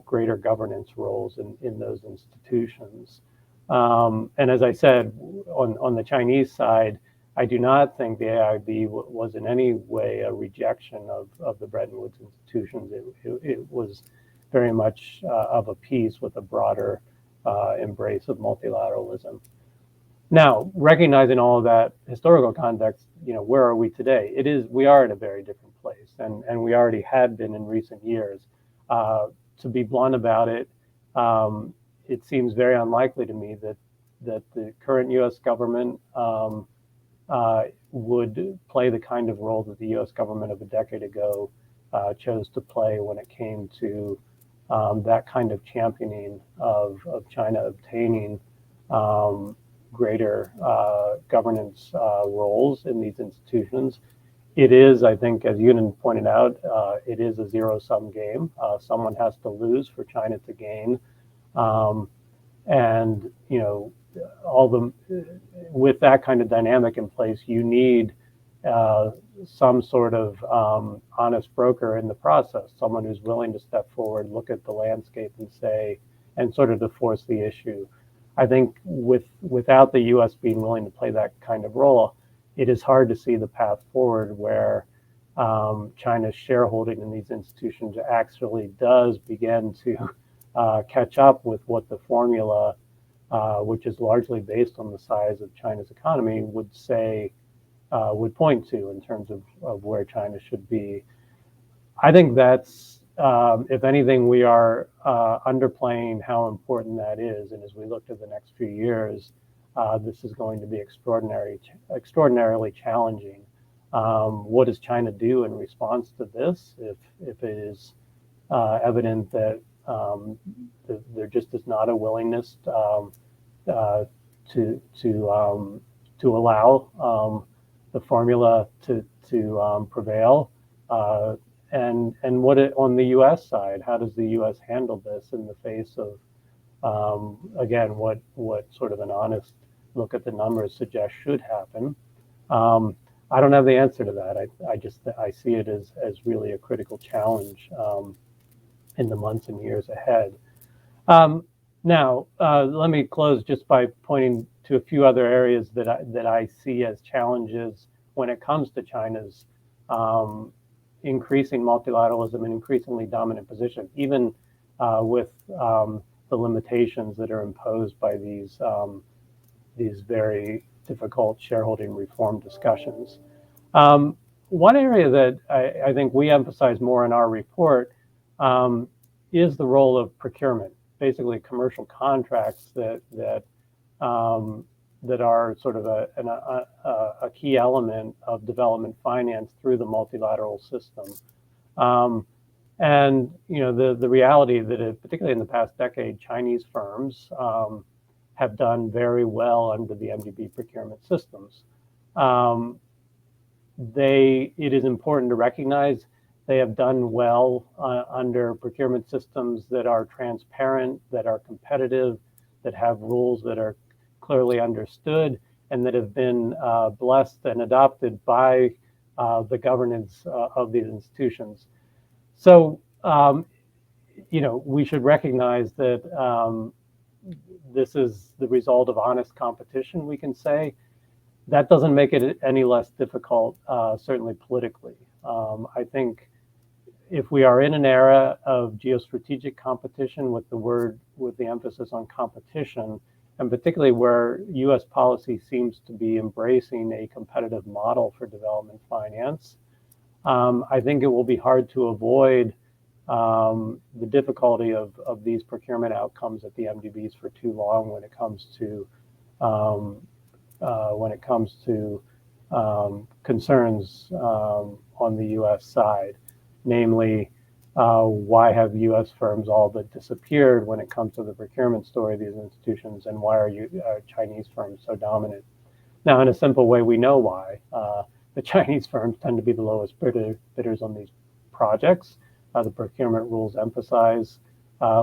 greater governance roles in those institutions. And as I said, on the Chinese side, I do not think the AIIB was in any way a rejection of the Bretton Woods institutions. It was very much of a piece with a broader embrace of multilateralism. Now, recognizing all of that historical context, where are we today? We are in a very different place, and we already had been in recent years. To be blunt about it, it seems very unlikely to me that the current U.S. government would play the kind of role that the U.S. government of a decade ago chose to play when it came to that kind of championing of China obtaining greater governance roles in these institutions. It is, I think, as Yunnan pointed out, it is a zero-sum game. Someone has to lose for China to gain. And, with that kind of dynamic in place, you need some sort of honest broker in the process, someone who's willing to step forward, look at the landscape and say, and sort of to force the issue. I think without the U.S. being willing to play that kind of role, it is hard to see the path forward where China's shareholding in these institutions actually does begin to catch up with what the formula, which is largely based on the size of China's economy, would point to in terms of where China should be. I think that's, if anything, we are underplaying how important that is. And as we look to the next few years, this is going to be extraordinarily challenging. What does China do in response to this if it is evident that there just is not a willingness to allow the formula to prevail? And on the U.S. side, how does the U.S. handle this in the face of, again, what sort of an honest look at the numbers suggests should happen? I don't have the answer to that. I see it as really a critical challenge in the months and years ahead. Now, let me close just by pointing to a few other areas that I see as challenges when it comes to China's increasing multilateralism and increasingly dominant position, even with the limitations that are imposed by these very difficult shareholding reform discussions. One area that I think we emphasize more in our report is the role of procurement, basically commercial contracts that are sort of a key element of development finance through the multilateral system. And the reality that particularly in the past decade, Chinese firms have done very well under the MDB procurement systems. It is important to recognize they have done well under procurement systems that are transparent, that are competitive, that have rules that are clearly understood, and that have been blessed and adopted by the governance of these institutions. So, we should recognize that this is the result of honest competition, we can say. That doesn't make it any less difficult, certainly politically. I think if we are in an era of geostrategic competition with the emphasis on competition, and particularly where U.S. policy seems to be embracing a competitive model for development finance, I think it will be hard to avoid the difficulty of these procurement outcomes at the MDBs for too long when it comes to concerns on the U.S. side, namely, why have U.S. firms all but disappeared when it comes to the procurement story of these institutions, and why are Chinese firms so dominant? Now, in a simple way, we know why. The Chinese firms tend to be the lowest bidders on these projects. The procurement rules emphasize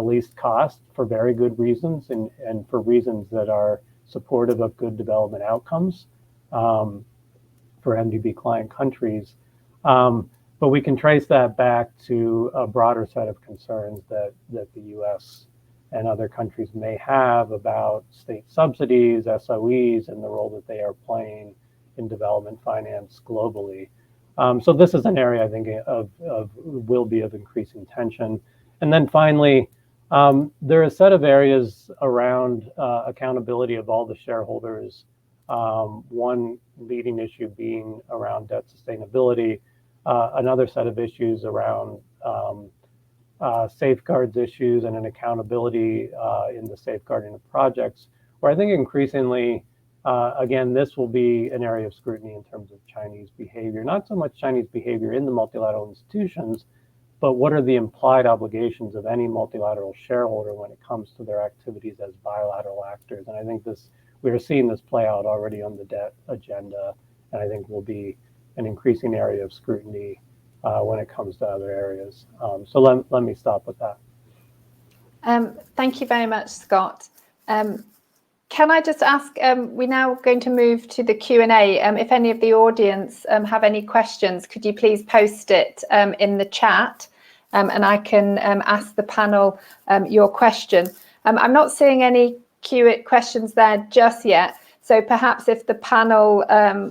least cost for very good reasons and for reasons that are supportive of good development outcomes for MDB client countries. But we can trace that back to a broader set of concerns that the U.S. and other countries may have about state subsidies, SOEs, and the role that they are playing in development finance globally. So this is an area I think will be of increasing tension. And then finally, there are a set of areas around accountability of all the shareholders. One leading issue being around debt sustainability, another set of issues around safeguards issues and an accountability in the safeguarding of projects, where I think increasingly, again, this will be an area of scrutiny in terms of Chinese behavior, not so much Chinese behavior in the multilateral institutions, but what are the implied obligations of any multilateral shareholder when it comes to their activities as bilateral actors. And I think we are seeing this play out already on the debt agenda, and I think will be an increasing area of scrutiny when it comes to other areas. So let me stop with that. Thank you very much, Scott. Can I just ask, we're now going to move to the Q&A. If any of the audience have any questions, could you please post it in the chat, and I can ask the panel your question. I'm not seeing any questions there just yet, so perhaps if the panel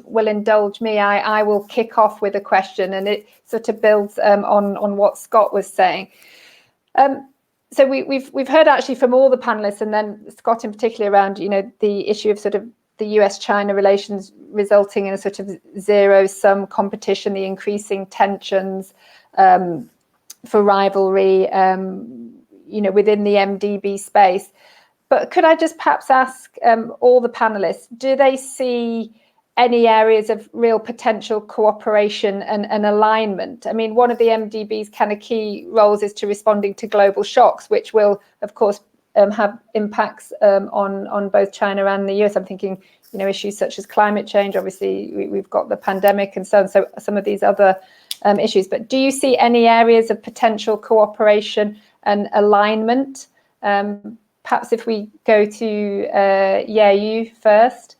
will indulge me, I will kick off with a question, and it sort of builds on what Scott was saying. So we've heard actually from all the panelists, and then Scott in particular, around the issue of sort of the US-China relations resulting in a sort of zero-sum competition, the increasing tensions for rivalry, within the MDB space. But could I just perhaps ask all the panelists, do they see any areas of real potential cooperation and alignment? I mean, one of the MDB's kind of key roles is to responding to global shocks, which will, of course, have impacts on both China and the US. I'm thinking, issues such as climate change. Obviously, we've got the pandemic and so on, so some of these other issues. But do you see any areas of potential cooperation and alignment? Perhaps if we go to you first.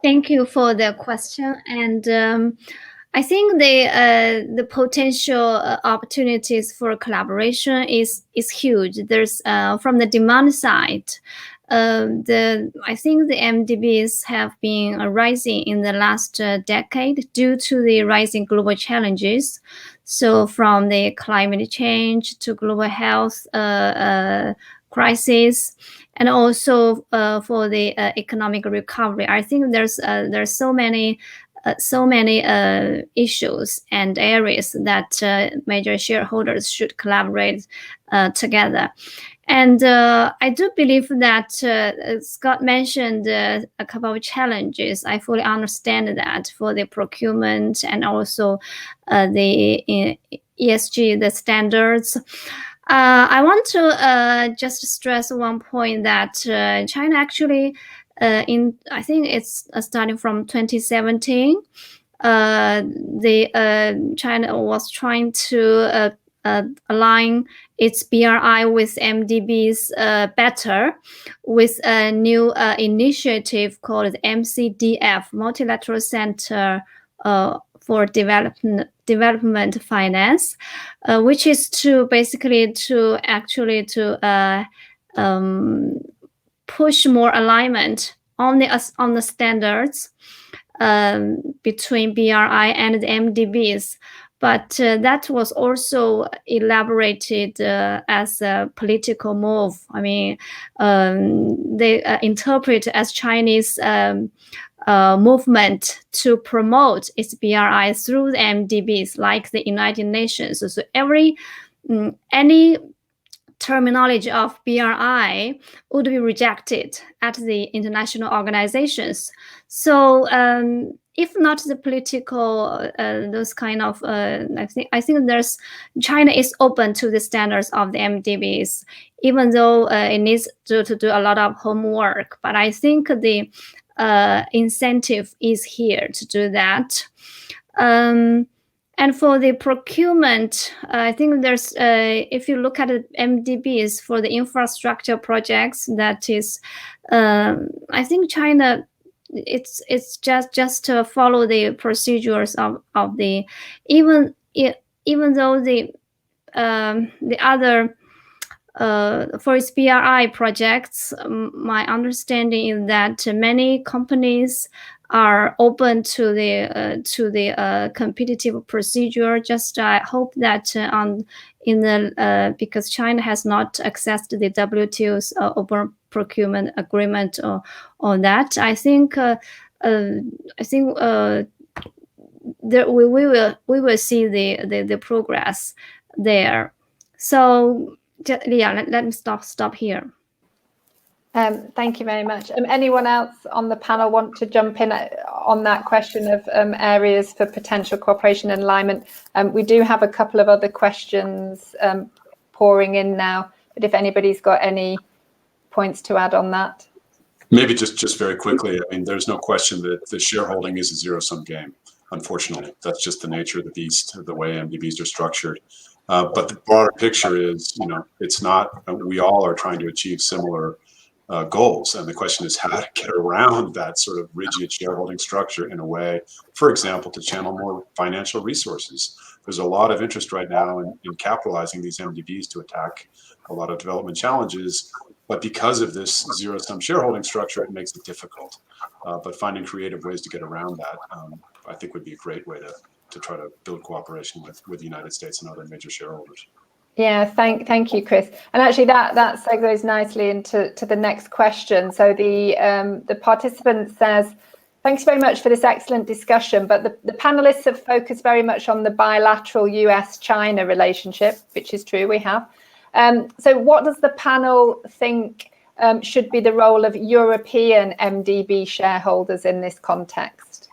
Thank you for the question, and I think the potential opportunities for collaboration is huge. There's from the demand side, I think the MDBs have been rising in the last decade due to the rising global challenges. So from the climate change to global health crisis, and also for the economic recovery. I think there's so many issues and areas that major shareholders should collaborate together. And I do believe that Scott mentioned a couple of challenges. I fully understand that for the procurement and also the ESG, the standards. I want to just stress one point that China actually, I think it's starting from 2017, China was trying to align its BRI with MDBs better with a new initiative called MCDF, Multilateral Center for Development Finance, which is to basically to push more alignment on the standards between BRI and the MDBs. But that was also elaborated as a political move. I mean, they interpret as Chinese movement to promote its BRI through the MDBs, like the United Nations. So any terminology of BRI would be rejected at the international organizations. So if not the political, those kind of, I think China is open to the standards of the MDBs, even though it needs to do a lot of homework. But I think the incentive is here to do that. And for the procurement, I think there's, if you look at the MDBs for the infrastructure projects, that is, I think China, it's just to follow the procedures of the, even though the other for its BRI projects, my understanding is that many companies are open to the competitive procedure. Just I hope that because China has not accessed the WTO's open procurement agreement on that, I think there we will see the progress there. So yeah, let me stop here. Thank you very much. Anyone else on the panel want to jump in on that question of areas for potential cooperation and alignment? We do have a couple of other questions pouring in now, but if anybody's got any points to add on that. Maybe just very quickly, I mean, there's no question that the shareholding is a zero-sum game, unfortunately. That's just the nature of the beast, the way MDBs are structured. But the broader picture is, it's not, we all are trying to achieve similar goals. And the question is how to get around that sort of rigid shareholding structure in a way, for example, to channel more financial resources. There's a lot of interest right now in capitalizing these MDBs to attack a lot of development challenges. But because of this zero-sum shareholding structure, it makes it difficult. But finding creative ways to get around that, I think would be a great way to try to build cooperation with the United States and other major shareholders. Yeah, thank you, Chris. And actually, that segues nicely into the next question. So the participant says, thanks very much for this excellent discussion, but the panelists have focused very much on the bilateral US-China relationship, which is true, we have. So what does the panel think should be the role of European MDB shareholders in this context?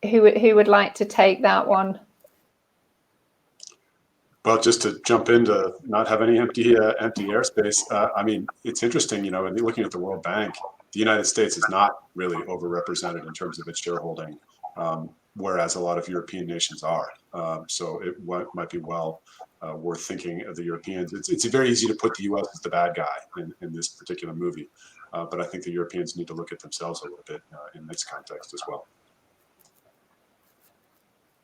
Who would like to take that one? Well, just to jump into not have any empty airspace, I mean, it's interesting, and looking at the World Bank, the United States is not really overrepresented in terms of its shareholding, whereas a lot of European nations are. So it might be well worth thinking of the Europeans. It's very easy to put the U.S. as the bad guy in this particular movie, but I think the Europeans need to look at themselves a little bit in this context as well.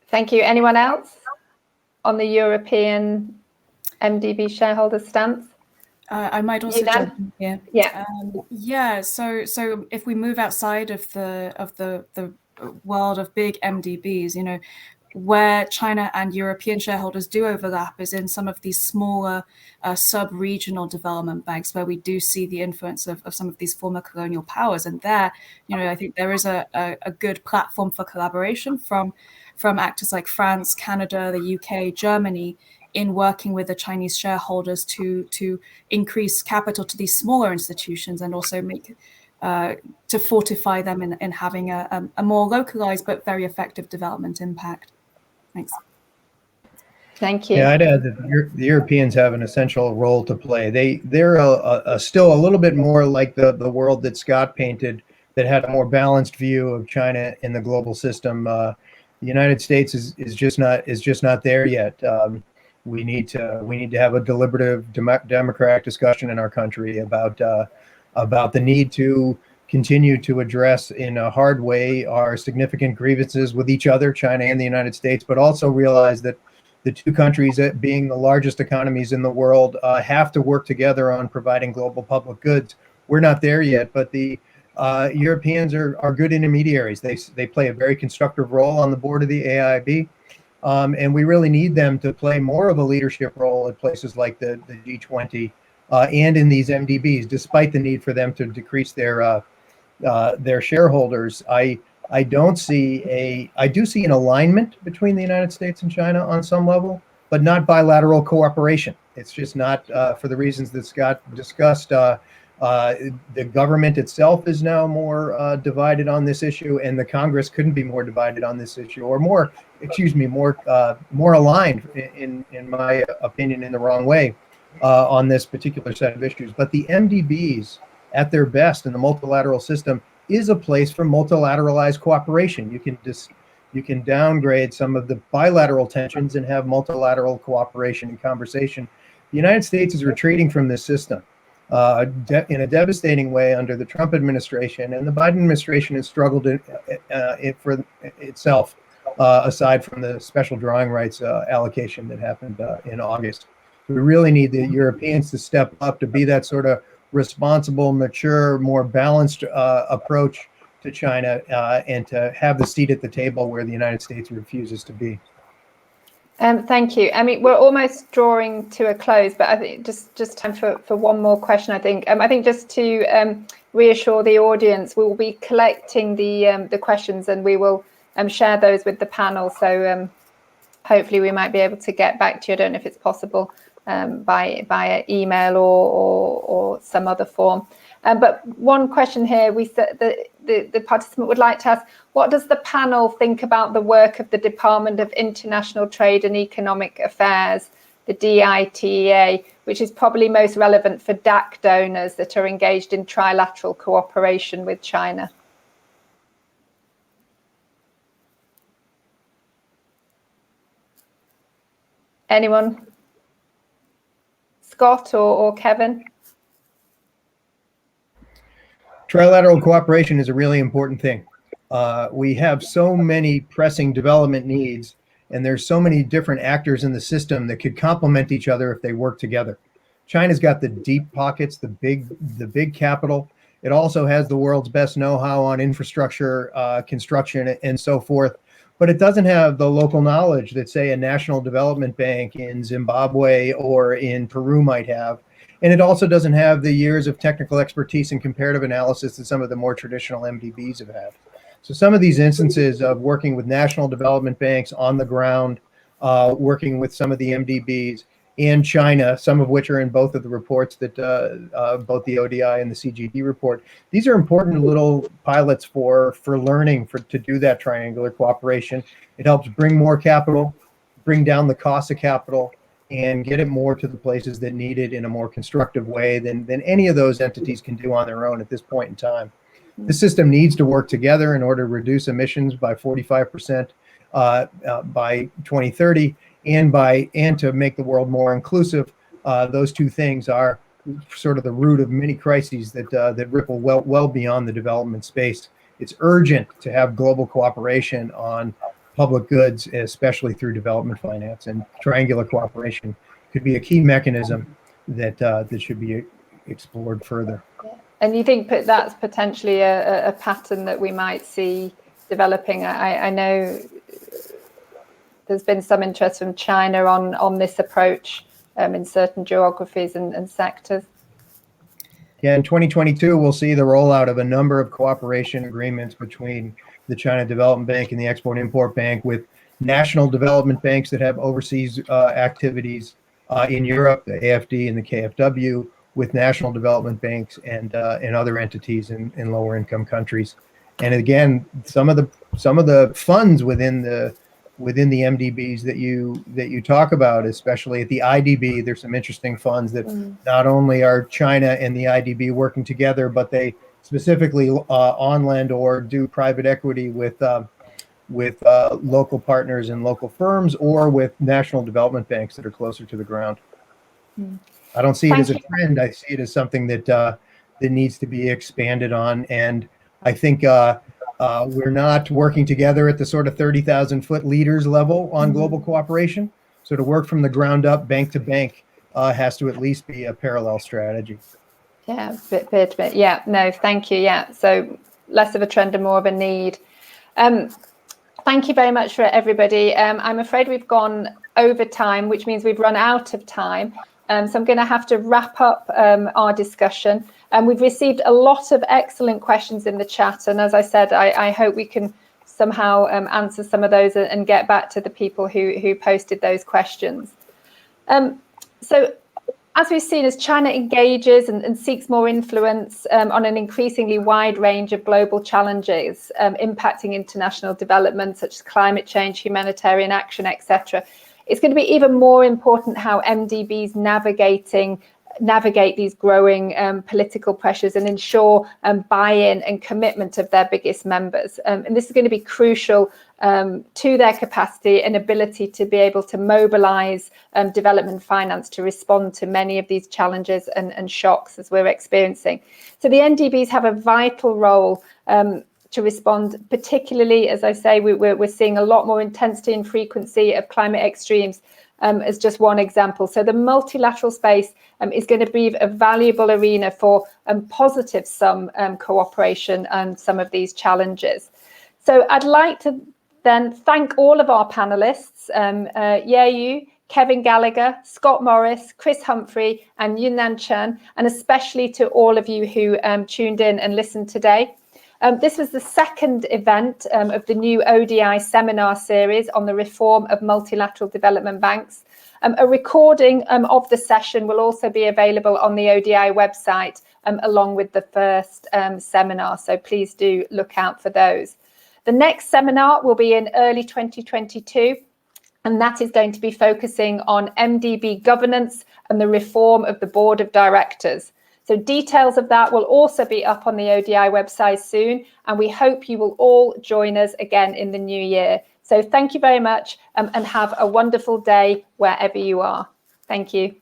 Thank you. Anyone else on the European MDB shareholder stance? I might also jump in here. Yeah. So if we move outside of the world of big MDBs, where China and European shareholders do overlap is in some of these smaller sub-regional development banks where we do see the influence of some of these former colonial powers. And there, I think there is a good platform for collaboration from actors like France, Canada, the UK, Germany, in working with the Chinese shareholders to increase capital to these smaller institutions and also to fortify them in having a more localized but very effective development impact. Thanks. Thank you. Yeah, I'd add that the Europeans have an essential role to play. They're still a little bit more like the world that Scott painted, that had a more balanced view of China in the global system. The United States is just not there yet. We need to have a deliberative democratic discussion in our country about the need to continue to address in a hard way our significant grievances with each other, China and the United States, but also realize that the two countries, being the largest economies in the world, have to work together on providing global public goods. We're not there yet, but the Europeans are good intermediaries. They play a very constructive role on the board of the AIIB, and we really need them to play more of a leadership role at places like the G20 and in these MDBs, despite the need for them to decrease their shareholders. I do see an alignment between the United States and China on some level, but not bilateral cooperation. It's just not for the reasons that Scott discussed. The government itself is now more divided on this issue, and the Congress couldn't be more divided on this issue, or more aligned, in my opinion, in the wrong way on this particular set of issues. But the MDBs, at their best in the multilateral system, is a place for multilateralized cooperation. You can downgrade some of the bilateral tensions and have multilateral cooperation and conversation. The United States is retreating from this system in a devastating way under the Trump administration, and the Biden administration has struggled for itself aside from the special drawing rights allocation that happened in August. We really need the Europeans to step up to be that sort of responsible, mature, more balanced approach to China and to have the seat at the table where the United States refuses to be. Thank you. I mean, we're almost drawing to a close, but I think just time for one more question. I think just to reassure the audience, we will be collecting the questions and we will share those with the panel. So hopefully we might be able to get back to you. I don't know if it's possible via email or some other form. But one question here, we said the participant would like to ask, what does the panel think about the work of the Department of International Trade and Economic Affairs, the DITEA, which is probably most relevant for DAC donors that are engaged in trilateral cooperation with China? Anyone? Scott or Kevin? Trilateral cooperation is a really important thing. We have so many pressing development needs, and there's so many different actors in the system that could complement each other if they work together. China's got the deep pockets, the big capital. It also has the world's best know-how on infrastructure, construction, and so forth. But it doesn't have the local knowledge that, say, a national development bank in Zimbabwe or in Peru might have. And it also doesn't have the years of technical expertise and comparative analysis that some of the more traditional MDBs have had. So some of these instances of working with national development banks on the ground, working with some of the MDBs in China, some of which are in both of the reports that both the ODI and the CGD report. These are important little pilots for learning to do that triangular cooperation. It helps bring more capital, bring down the cost of capital, and get it more to the places that need it in a more constructive way than any of those entities can do on their own at this point in time. The system needs to work together in order to reduce emissions by 45% by 2030 and to make the world more inclusive. Those two things are sort of the root of many crises that ripple well beyond the development space. It's urgent to have global cooperation on public goods, especially through development finance, and triangular cooperation could be a key mechanism that should be explored further. And you think that's potentially a pattern that we might see developing? I know there's been some interest from China on this approach in certain geographies and sectors. Yeah, in 2022, we'll see the rollout of a number of cooperation agreements between the China Development Bank and the Export-Import Bank with national development banks that have overseas activities in Europe, the AFD and the KfW, with national development banks and other entities in lower income countries. And again, some of the funds within the MDBs that you talk about, especially at the IDB, there's some interesting funds that not only are China and the IDB working together, but they specifically on lend or do private equity with local partners and local firms, or with national development banks that are closer to the ground. I don't see it as a trend. I see it as something that needs to be expanded on. And I think we're not working together at the sort of 30,000-foot leaders level on global cooperation. So to work from the ground up, bank to bank, has to at least be a parallel strategy. Yeah, bit. Yeah, no, thank you. Yeah, so less of a trend and more of a need. Thank you very much for everybody. I'm afraid we've gone over time, which means we've run out of time. So I'm going to have to wrap up our discussion. We've received a lot of excellent questions in the chat. And as I said, I hope we can somehow answer some of those and get back to the people who posted those questions. So as we've seen, as China engages and seeks more influence on an increasingly wide range of global challenges impacting international development, such as climate change, humanitarian action, etc., it's going to be even more important how MDBs navigate these growing political pressures and ensure buy-in and commitment of their biggest members. And this is going to be crucial to their capacity and ability to be able to mobilize development finance to respond to many of these challenges and shocks as we're experiencing. So the NDBs have a vital role to respond, particularly, as I say, we're seeing a lot more intensity and frequency of climate extremes as just one example. So the multilateral space is going to be a valuable arena for positive sum cooperation and some of these challenges. So I'd like to then thank all of our panelists, Yeyu, Kevin Gallagher, Scott Morris, Chris Humphrey, and Yunnan Chen, and especially to all of you who tuned in and listened today. This was the second event of the new ODI seminar series on the reform of multilateral development banks. A recording of the session will also be available on the ODI website along with the first seminar, so please do look out for those. The next seminar will be in early 2022. And that is going to be focusing on MDB governance and the reform of the board of directors. So details of that will also be up on the ODI website soon, and we hope you will all join us again in the new year. So thank you very much and have a wonderful day wherever you are. Thank you.